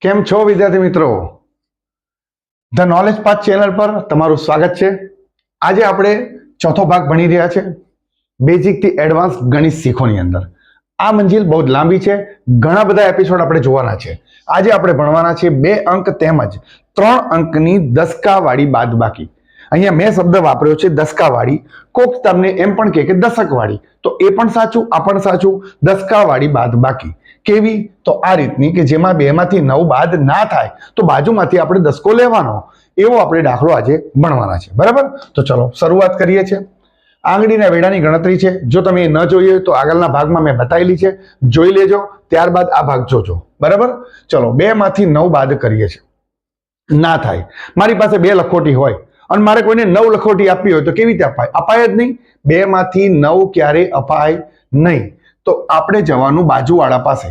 કેમ છો વિદ્યાર્થી મિત્રો? ધ નોલેજ પાથ ચેનલ પર તમારું સ્વાગત છે. આજે આપણે ચોથો ભાગ ભણી રહ્યા છે બેઝિક થી એડવાન્સ ગણિત શીખોની અંદર. આ મંજિલ બહુ જ લાંબી છે, ઘણા બધા એપિસોડ આપણે જોવાના છે. આજે આપણે ભણવાના છે 2 અંક તેમજ 3 અંકની દસકાવાળી બાદબાકી. અહીંયા મેં શબ્દ વાપર્યો છે દસકાવાળી. કોક તમને એમ પણ કહે કે દશકવાળી, તો એ પણ સાચું, આ પણ સાચું. દસકાવાળી બાદબાકી કેવી? તો આ રીતની કે જેમાં 2 માંથી 9 બાદ ના થાય તો બાજુમાંથી આપણે દસકો લેવાનો, એવો આપણે દાખલો આજે ભણવાના છે. બરાબર? તો ચલો શરૂઆત કરીએ છીએ. આંગળીના વેઢાની ગણતરી છે. જો તમે એ ન જોઈ હોય તો આગળના ભાગમાં મેં બતાવેલી છે, જોઈ લેજો, ત્યારબાદ આ ભાગ જોજો. બરાબર? ચલો 2 માંથી 9 બાદ કરીએ છીએ. ના થાય. મારી પાસે 2 લખોટી હોય અને મારે કોઈને 9 લખોટી આપવી હોય તો કેવી રીતે અપાય? અપાય જ નહીં. 2 માંથી 9 ક્યારે અપાય નહીં. તો આપણે જવાનું બાજુવાળા પાસે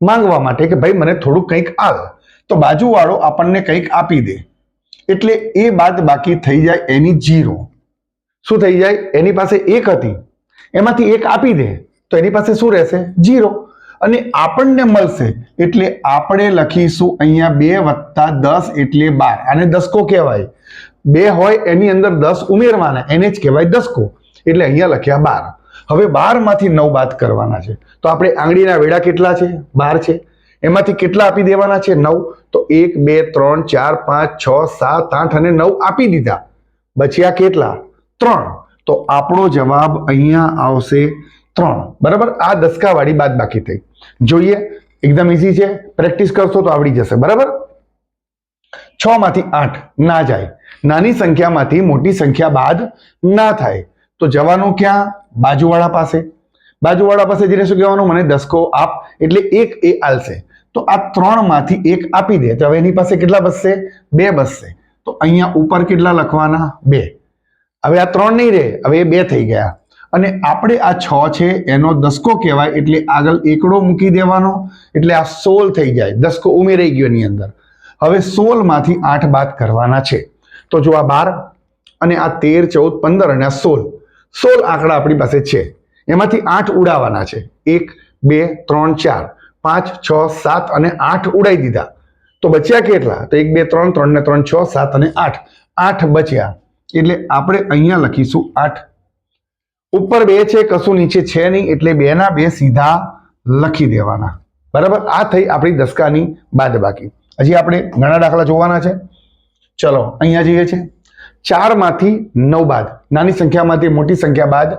માંગવા માટે કે ભાઈ મને થોડું કંઈક આવે. તો બાજુવાળો આપણને કંઈક આપી દે એટલે એ બાદ બાકી થઈ જાય એની 0. શું થઈ જાય? એની પાસે 1 હતી, એમાંથી 1 આપી દે તો એની પાસે શું રહેશે? 0. અને આપણને મળશે એટલે આપણે લખીશું અહીંયા 2 + 10 એટલે 12. આને દસકો કહેવાય. 2 હોય એની અંદર 10 ઉમેરવાના, એને જ કહેવાય દસકો. એટલે અહીંયા લખ્યા 12. હવે 12 માંથી 9 બાદ કરવાના છે. તો આપણે આંગળીના વેઢા કેટલા છે? 12 છે. એમાંથી કેટલા આપી દેવાના છે? 9. તો 1 2 3 4 5 6 7 8 અને 9 આપી દીધા. બચ્યા કેટલા? 3. તો આપણો જવાબ અહીંયા આવશે 3. બરાબર? આ દસકાવાળી બાદબાકી થઈ. જોઈએ, એકદમ ઈઝી છે, પ્રેક્ટિસ કરશો તો આવડી જશે. બરાબર? 6 માંથી 8 ના જાય. નાની સંખ્યામાંથી મોટી સંખ્યા બાદ ના થાય તો જવાનું ક્યાં? બાજુવાળા પાસે. બાજુવાળા પાસે જઈને શું કહેવાનું? મને દસકો આપ. એટલે 1 એ આલશે. તો આ 3 માંથી 1 આપી દે તો હવે એની પાસે કેટલા બચશે? 2 બચશે. તો અહીંયા ઉપર કેટલા લખવાના? 2. હવે આ 3 નહીં રહે, હવે એ 2 થઈ ગયા. અને આપણે આ 6 છે એનો દસકો કહેવાય એટલે આગળ એકડો મૂકી દેવાનો એટલે આ 16 થઈ જાય. દસકો ઉમેરાઈ ગયો એની અંદર. હવે 16 માંથી 8 બાદ કરવાના છે. તો જો આ 12 અને આ 13 14 15 અને આ 16 આંકડા આપણી પાસે છે. એમાંથી 8 ઉડાવવાના છે. 1 2 3 4 5 6 7 અને 8 ઉડાઈ દીધા. તો બચ્યા કેટલા? તો 1 2 3 3 ને 3 6 7 અને 8. 8 બચ્યા એટલે આપણે અહીંયા લખીશું 8. ઉપર 2 છે, કશું નીચે છે નહીં એટલે 2 ના 2 સીધા લખી દેવાના. બરાબર? આ થઈ આપણી દસકાની બાદબાકી. હજી આપણે ઘણા દાખલા જોવાના છે. ચલો અહીંયા જઈએ છે. 4 માંથી 9 બાદ, નાની સંખ્યામાંથી મોટી સંખ્યા બાદ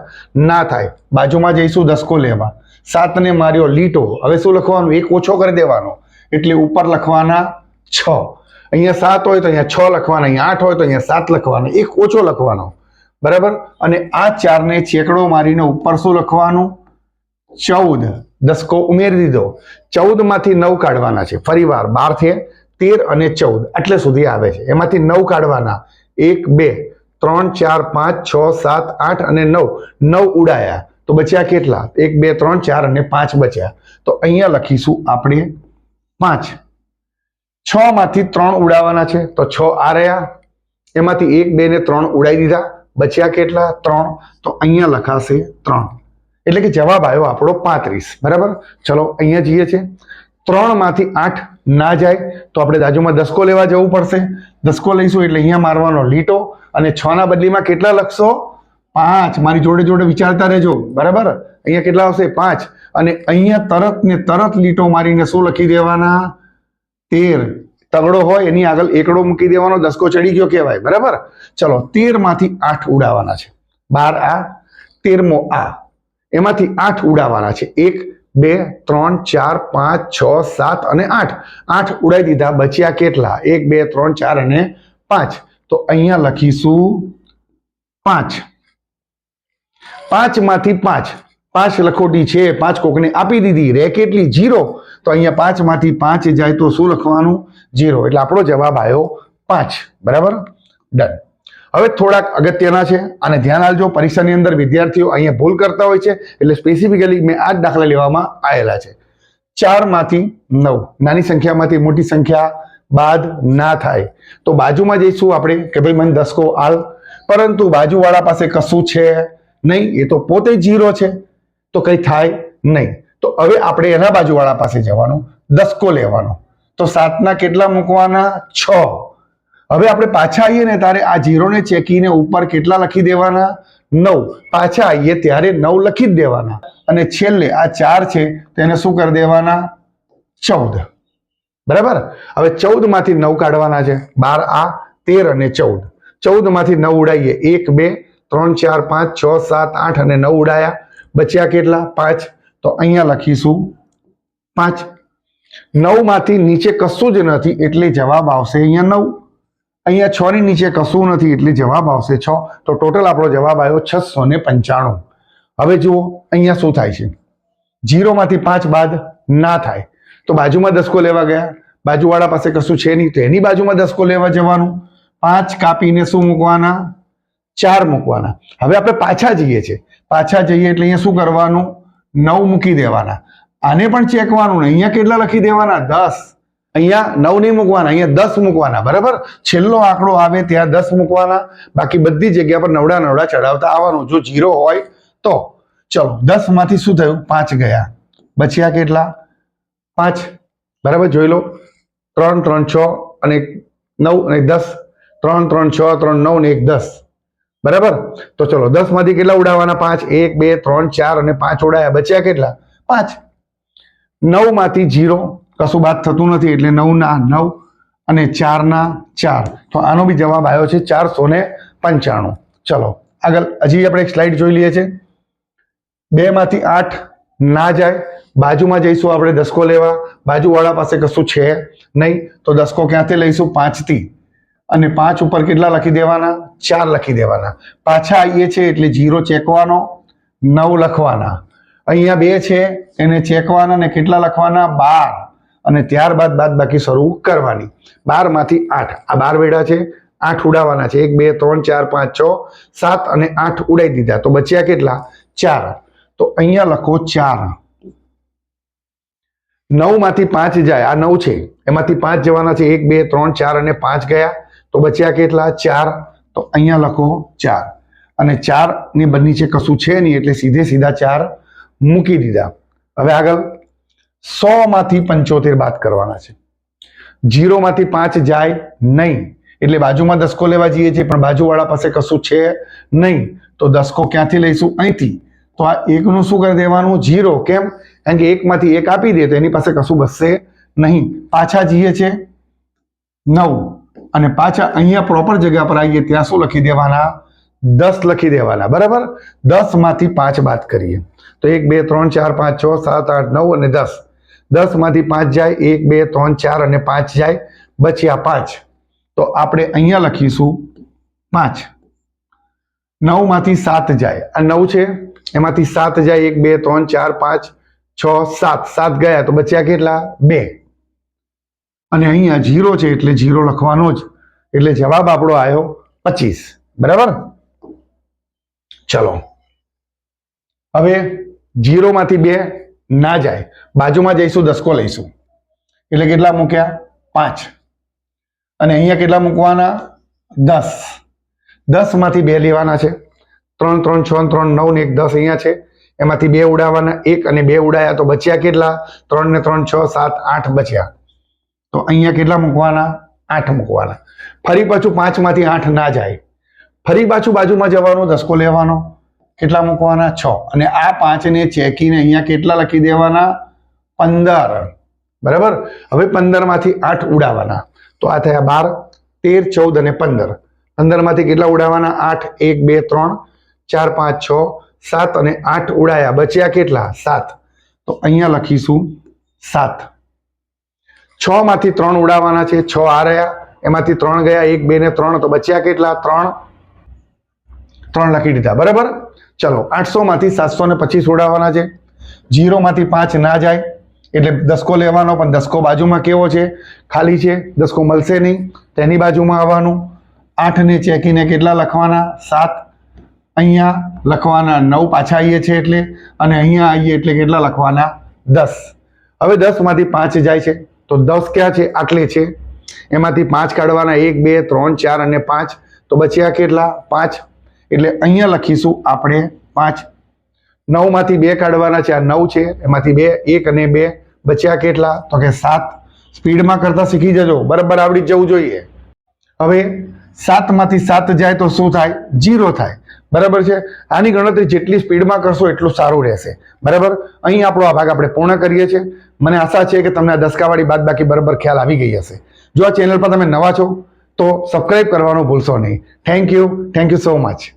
ના થાય. બાજુમાં જઈશું દસકો લેવા. 7 ને માર્યો લીટો. હવે શું લખવાનું? 1 ઓછો કરી દેવાનો એટલે ઉપર લખવાના 6. અહીંયા 7 હોય તો અહીંયા 6 લખવાના, અહીંયા 8 હોય તો અહીંયા 7 લખવાના, 1 ઓછો લખવાનો. બરાબર? અને આ 4 ને છેકડો મારીને ઉપર શું લખવાનું? 14. દસકો ઉમેરી દીધો. 14 માંથી 9 કાઢવાના છે. ફરીવાર 12 થી 13 અને 14 એટલે સુધી આવે છે. એમાંથી 9 કાઢવાના. 1 2 3 4 5 6 7 8 અને 9. 9 ઉડાયા તો બચ્યા કેટલા? 1 2 3 4 અને 5 બચ્યા. તો અહીંયા લખીશું આપણે 5. 6 માંથી 3 ઉડાવવાના છે તો 6 આ રહ્યા. એમાંથી 1 2 ને 3 ઉડાઈ દીધા. બચ્યા કેટલા? 3. તો અહીંયા લખાશે 3. એટલે કે જવાબ આવ્યો આપણો 35. બરાબર? ચલો અહીંયા જઈએ છે. 3 માંથી 8 ના જાય તો આપણે બાજુમાં દસકો લેવા જવું પડશે. દસકો લઈશું એટલે અહીંયા મારવાનો લીટો અને 6 ના બદલીમાં કેટલા લખશો? 5. મારી જોડે જોડે વિચારતા રહેજો. બરાબર? અહીંયા કેટલા આવશે? 5. અને અહીંયા તરત ને તરત લીટો મારીને શું લખી દેવાના? 13. તગડો હોય એની આગળ એકડો મૂકી દેવાનો, દસકો ચડી ગયો કહેવાય. બરાબર? ચલો 13 માંથી 8 ઉડાવવાના છે. 12 આ, 13મો આ. એમાંથી 8 ઉડાવવાના છે. 1 2 3 4 5 6 7 અને 8. 8 ઉડાઈ દીધા. બચ્યા કેટલા? 1 2 3 4 અને 5. તો અહીંયા લખીશું 5. 5 માંથી 5 લખોટી છે, 5 કોકને આપી દીધી. રે કેટલી? 0. તો અહીંયા 5 માંથી 5 જાય તો શું લખવાનું? 0. એટલે આપણો જવાબ આવ્યો 5. બરાબર? ડન. હવે થોડાક અગત્યના છે અને ધ્યાન આપજો. પરીક્ષાની અંદર વિદ્યાર્થીઓ અહીંયા ભૂલ કરતા હોય છે એટલે સ્પેસિફિકલી મેં આ જ દાખલા લેવામાં આવેલા છે. 4 માંથી 9, નાની સંખ્યામાંથી મોટી સંખ્યા બાદ ના થાય તો બાજુમાં જઈશું આપણે કે ભાઈ મને દસકો આલ, પરંતુ બાજુવાળા પાસે કશું છે નહીં, એ તો પોતે 0 છે તો કંઈ થાય નહીં. તો હવે આપણે એના બાજુવાળા પાસે જવાનું, દસકો લેવાનો. તો 7ના કેટલા મૂકવાના? 6. હવે આપણે પાછા આવીએ ને ત્યારે આ 0 ને ચેકીને ઉપર કેટલા લખી દેવાના? 9. પાછા આવીએ ત્યારે 9 લખી જ દેવાના અને છેલ્લે આ 4 છે તેને શું કરી દેવાના? 14. બરાબર. હવે 14 માંથી 9 કાઢવાના છે. 12 આ 13 અને 14. 14 માંથી 9 ઉડાઈએ 1 2 3 4 5 6 7 8 અને 9 ઉડાયા. બચ્યા કેટલા? 5. તો અહીંયા લખીશું 5. 9 માંથી નીચે કશું જ નથી એટલે જવાબ આવશે અહીંયા 9. અહીંયા 6 ની નીચે કશું નથી એટલે જવાબ આવશે 6. તો ટોટલ આપણો જવાબ આવ્યો 695. હવે જુઓ અહીંયા શું થાય છે? 0 માંથી 5 બાદ ના થાય તો બાજુમાં દસકો લેવા ગયા, બાજુવાળા પાસે કશું છે નહીં તો એની બાજુમાં દસકો લેવા જવાનું. 5 કાપીને શું મૂકવાના? 4 મૂકવાના. હવે આપણે પાછા જઈએ છીએ. પાછા જઈએ એટલે અહીંયા શું કરવાનું? 9 મૂકી દેવાના. આને પણ ચેકવાનું ને અહીંયા કેટલા લખી દેવાના? 10. અહીંયા 9 નહીં મૂકવાના, અહીંયા 10 મૂકવાના. બરાબર. છેલ્લો આંકડો આવે ત્યાં 10 મૂકવાના. બાકી બધી જગ્યા પર નવડા નવડા ચડાવતા આવવાનું જો 0 હોય તો. ચલો 10 માંથી શું થયું? 5 ગયા. બચ્યા કેટલા? 5. બરાબર. જોઈ લો 3 3 6 અને 9 અને 10. 3 3 6 3 9 ને 1 10. બરાબર. તો ચલો 10 માંથી કેટલા ઉડાવવાના? 5. 1 2 3 4 અને 5 ઉડાયા. બચ્યા કેટલા? 5. 9 માંથી 0 કશું બાદ થતું નથી એટલે 9 ના 9 અને 4 ના 4. તો આનો બી જવાબ આવ્યો છે 495. ચલો આગળ હજી આપણે એક સ્લાઇડ જોઈ લઈએ છીએ. 2 માંથી 8 ના જાય. બાજુમાં જઈશું આપણે દસકો લેવા. બાજુવાળા પાસે કશું છે નહીં તો દસકો ક્યાંથી લઈશું? 5 થી. અને 5 ઉપર કેટલા લખી દેવાના? 4 લખી દેવાના. પાછા આવીએ છીએ એટલે 0 ચેકવાનો, 9 લખવાના. અહીંયા 2 છે એને ચેકવાના ને કેટલા લખવાના? 12. અને ત્યારબાદ બાદ બાકી શરૂ કરવાની. 12 માંથી 8 આ 12 વેડા છે, 8 ઉડાવવાના છે. 1 2 3 4 5 6 7 અને 8 ઉડાઈ દીધા તો બચ્યા કેટલા? 4. તો અહીંયા લખો 4. 9 માંથી 5 જાય. આ 9 છે એમાંથી 5 જવાના છે. 1 2 3 4 અને 5 ગયા તો બચ્યા કેટલા? 4. તો અહીંયા લખો 4. અને 4 ની નીચે કશું છે નહીં એટલે સીધે સીધા 4 મૂકી દીધા. હવે આગળ 100 માંથી 75 બાદ કરવાના છે. 0 માંથી 5 જાય નહીં એટલે બાજુમાં દસકો લેવા જઈએ છીએ પણ બાજુવાળા પાસે કશું છે નહીં તો દસકો ક્યાંથી લઈશું? અહીંથી. તો આ 1 નું શું કરી દેવાનું? 0. કેમ? કારણ કે 1 માંથી 1 આપી દે તો એની પાસે કશું બચશે નહીં. પાછા જઈએ છીએ 9 અને પાછા અહીંયા પ્રોપર જગ્યા પર આવીએ ત્યાં શું લખી દેવાના? 10 લખી દેવાના. બરાબર. 10 માંથી 5 બાદ કરીએ તો 1 2 3 4 5 6 7 8 9 અને 10. 10 માંથી 5 જાય. 1 2 3 4 અને 5 જાય. બચ્યા 5. તો આપણે અહીંયા લખીશું 5. 9 માંથી 7 જાય. આ 9 છે એમાંથી 7 જાય. 1 2 3 4 5 6 7. 7 ગયા તો બચ્યા કેટલા? 2. અને અહીંયા 0 છે એટલે 0 લખવાનો જ. એટલે જવાબ આપણો આવ્યો 25. બરાબર. ચલો હવે 0 માંથી 2 ના જાય. બાજુમાં જઈશું દસકો લઈશું એટલે કેટલા મૂક્યા? 5. અને અહીંયા કેટલા મૂકવાના? 10. 10 માંથી 2 લેવાના છે. 3 3 6 3 9 ને 1 10 અહીંયા છે એમાંથી 2 ઉડાવવાના. 1 અને 2 ઉડાયા તો બચ્યા કેટલા? 3 ને 3 6 7 8 બચ્યા. તો અહીંયા કેટલા મૂકવાના? 8 મૂકવાના. ફરી પાછું 5 માંથી 8 ના જાય. ફરી પાછું બાજુમાં જવાનું દસકો લેવાનો. કેટલા મૂકવાના? 6. અને આ 5 ને ચેકીને અહીંયા કેટલા લખી દેવાના? 15. બરાબર. હવે 15 માંથી 8 ઉડાવવાના તો આ થયા 12 13 14 અને 15. 15 માંથી કેટલા ઉડાવવાના? 8 1 2 3 4 5 6 7 અને 8 ઉડાયા. બચ્યા કેટલા? 7. તો અહીંયા લખીશું 7. 6 માંથી 3 ઉડાવવાના છે. 6 આ રહ્યા એમાંથી 3 ગયા. 1 2 ને 3 તો બચ્યા કેટલા? 3 લખી દીધા. બરાબર. ચલો 800 માંથી 725 ઉડાવવાના છે. 0 માંથી 5 ના જાય એટલે દસકો લેવાનો પણ દસકો બાજુમાં કેવો છે? ખાલી છે. દસકો મળશે નહીં તેની બાજુમાં આવવાનું. 8 ને ચેકીને કેટલા લખવાના? 7. અહીંયા લખવાના 9 પાછા આવીએ છીએ એટલે. અને અહીંયા આવીએ એટલે કેટલા લખવાના? 10. હવે 10 માંથી 5 જાય છે તો 10 ક્યાં છે? આટલે છે. એમાંથી 5 કાઢવાના. 1 2 3 4 અને 5 તો બચ્યા કેટલા? 5. એટલે અહીંયા લખીશું આપણે 5. 9 માંથી 2 કાઢવાના છે. આ 9 છે એમાંથી 2 1 અને 2 બચ્યા કેટલા? તો કે 7. સ્પીડમાં કરતા શીખી જજો, બરાબર આવડી જવું જોઈએ. હવે 7 માંથી 7 જાય તો શું થાય? 0 થાય. બરાબર છે. આની ગણતરી જેટલી સ્પીડમાં કરશો એટલું સારું રહેશે. બરાબર. અહીં આપણો આ ભાગ આપણે પૂર્ણ કરીએ છીએ. મને આશા છે કે તમને આ દસકાવાળી બાદબાકી બરાબર ખ્યાલ આવી ગઈ હશે. જો આ ચેનલ પર તમે નવા છો તો સબસ્ક્રાઇબ કરવાનું ભૂલશો નહીં. Thank you so much.